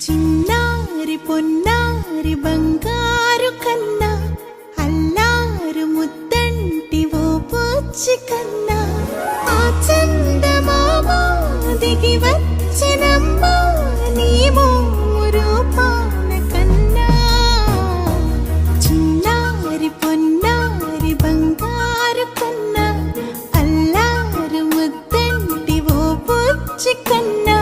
చిన్నారి పొన్నారి బంగారు కన్నా అల్లారు ముద్దంటి ఓ పుచ్చి కన్నా ఆ చందమామ దిగి వచ్చినమ్మా నీ రూపాన కన్నా చిన్నారి పొన్నారి బంగారు కన్నా అల్లారు ముద్దంటి ఓ పుచ్చి కన్నా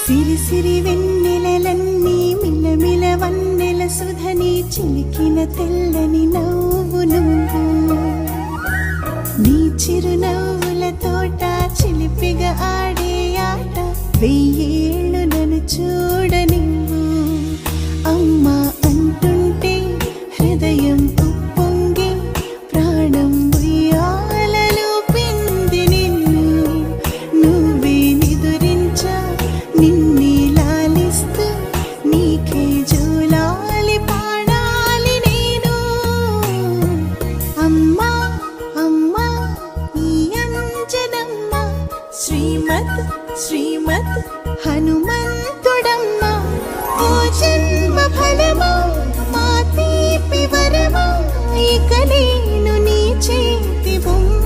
సిరి సిరి వెన్నెలలన్నీ మిలమిల వన్నెల సుధని చిలికిన తెల్లని నవ్వు నువ్వు నీ చిరునవ్వుల తోట చిలిపిగా ఆడే ఆట వెయ్యేళ్ళు నన్ను చూడ నువ్వు అమ్మా అంటుంటే హృదయం ఉప్పొంగి ప్రాణం ఉయ్యాలలో పింది నిన్ను నువ్వే నిదురించా నిన్నే లాలిస్తూ నీకే జోలాలి పాడాలి నేను అమ్మా అమ్మా ఈ అంజనమ్మ శ్రీమత్ శ్రీమత్ హనుమంతుడమ్మ ఓ జన్మ ఫలమా మా తీపి వరమా ఇక నేను నీ చేతి బొమ్మ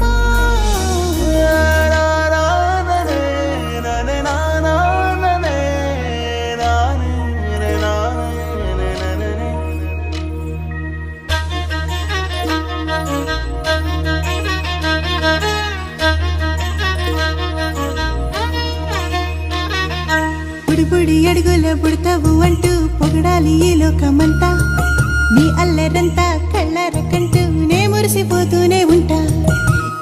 బుడి అడుగుల బుడతావు అంటూ పొగడాలి ఈ లోకమంతా నీ అల్లరంతా కళ్ళరకంటూ నే మురిసిపోతూనే ఉంటా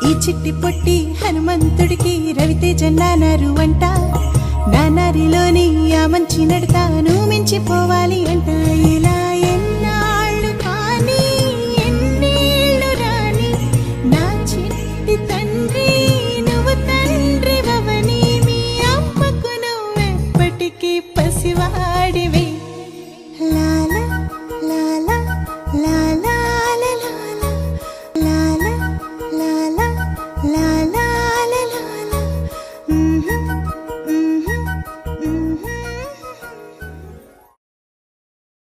ఈ చిట్టి పొట్టి హనుమంతుడికి రవితేజ నానారు అంట నానారిలోని ఆ మంచి నడతాను మించిపోవాలి అంట ఇలా ఎన్నాళ్ళు కానీ ఎన్నేళ్ళు రాని నా చిట్టి తండ్రి నువ్వు తండ్రి భవని మీ అమ్మకు నువ్వెప్పటికీ పసివాడివే